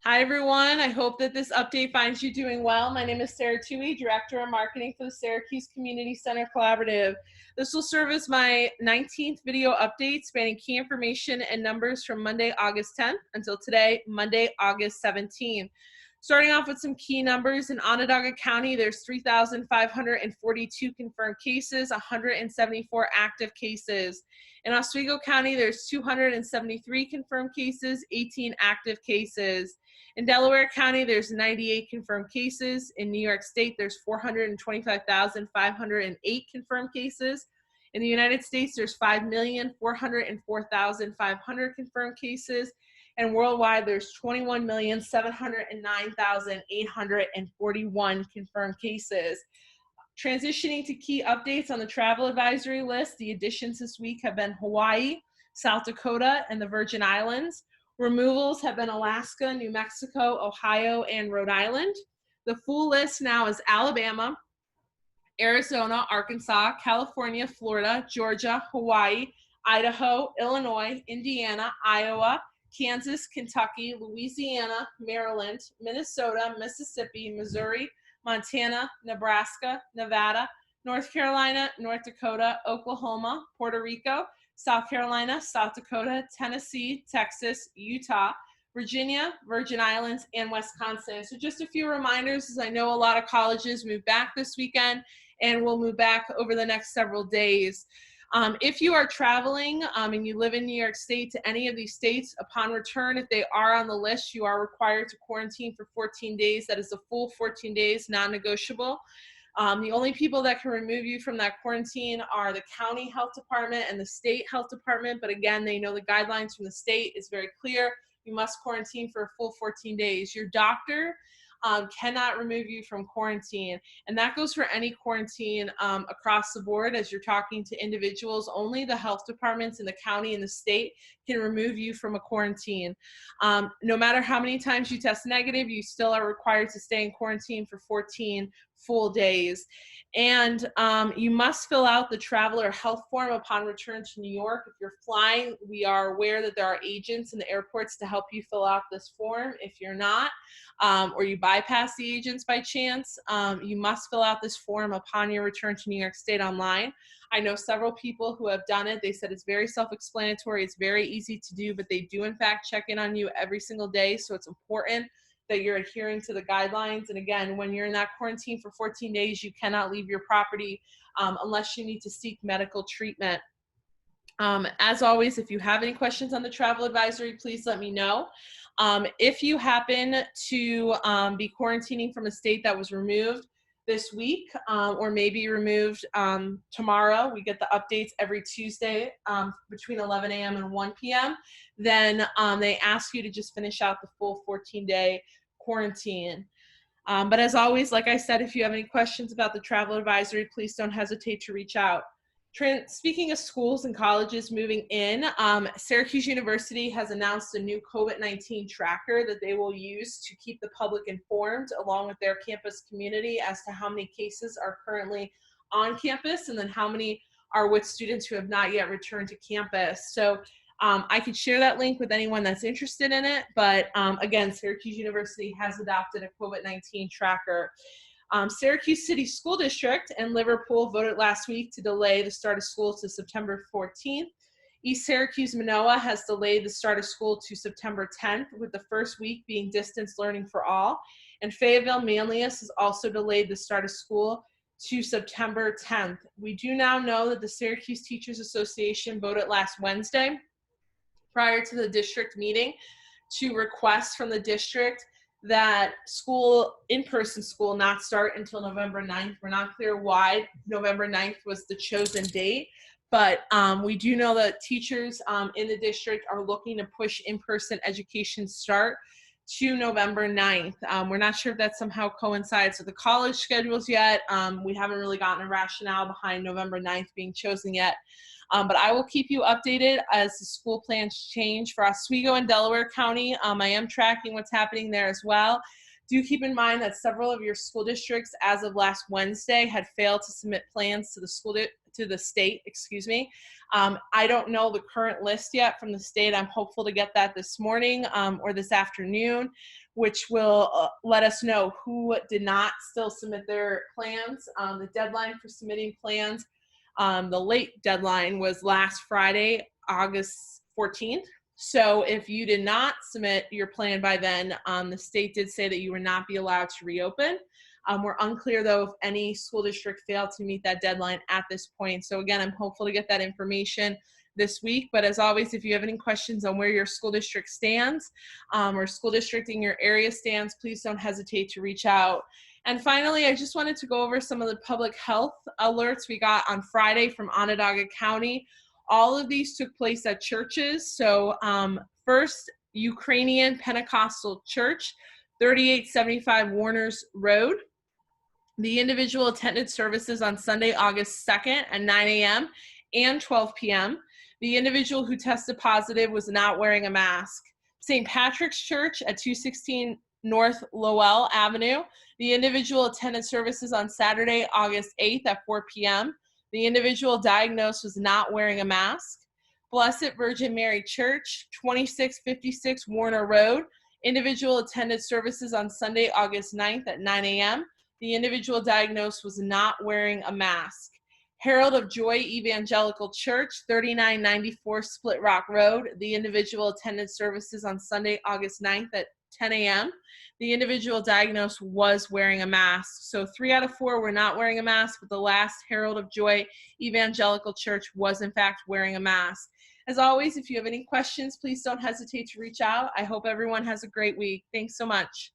Hi, everyone. I hope that this update finds you doing well. My name is Sarah Toohey, Director of Marketing for the Syracuse Community Center Collaborative. This will serve as my 19th video update spanning key information and numbers from Monday, August 10th until today, Monday, August 17th. Starting off with some key numbers, in Onondaga County, there's 3,542 confirmed cases, 174 active cases. In Oswego County, there's 273 confirmed cases, 18 active cases. In Delaware County, there's 98 confirmed cases. In New York State, there's 425,508 confirmed cases. In the United States, there's 5,404,500 confirmed cases. And worldwide, there's 21,709,841 confirmed cases. Transitioning to key updates on the travel advisory list, the additions this week have been Hawaii, South Dakota, and the Virgin Islands. Removals have been Alaska, New Mexico, Ohio, and Rhode Island. The full list now is Alabama, Arizona, Arkansas, California, Florida, Georgia, Hawaii, Idaho, Illinois, Indiana, Iowa, Kansas, Kentucky, Louisiana, Maryland, Minnesota, Mississippi, Missouri, Montana, Nebraska, Nevada, North Carolina, North Dakota, Oklahoma, Puerto Rico, South Carolina, South Dakota, Tennessee, Texas, Utah, Virginia, Virgin Islands, and Wisconsin. So just a few reminders, as I know a lot of colleges move back this weekend and will move back over the next several days. If you are traveling and you live in New York State to any of these states, upon return, if they are on the list, you are required to quarantine for 14 days. That is a full 14 days, non-negotiable. The only people that can remove you from that quarantine are the county health department and the state health department. But again, they know the guidelines from the state is very clear. You must quarantine for a full 14 days. Your doctor cannot remove you from quarantine. And that goes for any quarantine across the board. As you're talking to individuals, only the health departments in the county and the state can remove you from a quarantine. No matter how many times you test negative, you still are required to stay in quarantine for 14 full days. And you must fill out the traveler health form upon return to New York. If you're flying, we are aware that there are agents in the airports to help you fill out this form. If you're not, or you bypass the agents by chance, you must fill out this form upon your return to New York State online. I know several people who have done it. They said it's very self-explanatory. It's very easy to do, but they do in fact check in on you every single day. So it's important that you're adhering to the guidelines. And again, when you're in that quarantine for 14 days, you cannot leave your property unless you need to seek medical treatment. As always, if you have any questions on the travel advisory, please let me know. If you happen to be quarantining from a state that was removed this week or maybe removed tomorrow, we get the updates every Tuesday between 11 a.m. and 1 p.m., then they ask you to just finish out the full 14-day quarantine. But as always, like I said, if you have any questions about the travel advisory, please don't hesitate to reach out. Speaking of schools and colleges moving in, Syracuse University has announced a new COVID-19 tracker that they will use to keep the public informed along with their campus community as to how many cases are currently on campus and then how many are with students who have not yet returned to campus. So I could share that link with anyone that's interested in it, but again, Syracuse University has adopted a COVID-19 tracker. Syracuse City School District and Liverpool voted last week to delay the start of school to September 14th. East Syracuse Manoa has delayed the start of school to September 10th, with the first week being distance learning for all. And Fayetteville Manlius has also delayed the start of school to September 10th. We do now know that the Syracuse Teachers Association voted last Wednesday, prior to the district meeting, to request from the district that in-person school not start until November 9th. We're not clear why November 9th was the chosen date, but we do know that teachers in the district are looking to push in-person education start to November 9th. We're not sure if that somehow coincides with the college schedules yet. We haven't really gotten a rationale behind November 9th being chosen yet. But I will keep you updated as the school plans change for Oswego and Delaware County. I am tracking what's happening there as well. Do keep in mind that several of your school districts, as of last Wednesday, had failed to submit plans to the state. I don't know the current list yet from the state. I'm hopeful to get that this morning or this afternoon, which will let us know who did not still submit their plans. The deadline for submitting plans, the late deadline was last Friday, August 14th. So if you did not submit your plan by then, the state did say that you would not be allowed to reopen. We're unclear, though, if any school district failed to meet that deadline at this point. So again, I'm hopeful to get that information this week. But as always, if you have any questions on where your school district stands or school district in your area stands, please don't hesitate to reach out. And finally, I just wanted to go over some of the public health alerts we got on Friday from Onondaga County. All of these took place at churches. So first, Ukrainian Pentecostal Church, 3875 Warners Road. The individual attended services on Sunday, August 2nd at 9 a.m. and 12 p.m. The individual who tested positive was not wearing a mask. St. Patrick's Church at 216 North Lowell Avenue. The individual attended services on Saturday, August 8th at 4 p.m. The individual diagnosed was not wearing a mask. Blessed Virgin Mary Church, 2656 Warner Road. Individual attended services on Sunday, August 9th at 9 a.m. The individual diagnosed was not wearing a mask. Herald of Joy Evangelical Church, 3994 Split Rock Road. The individual attended services on Sunday, August 9th at 10 a.m. The individual diagnosed was wearing a mask. So 3 out of 4 were not wearing a mask, but the last Herald of Joy Evangelical Church was in fact wearing a mask. As always, if you have any questions, please don't hesitate to reach out. I hope everyone has a great week. Thanks so much.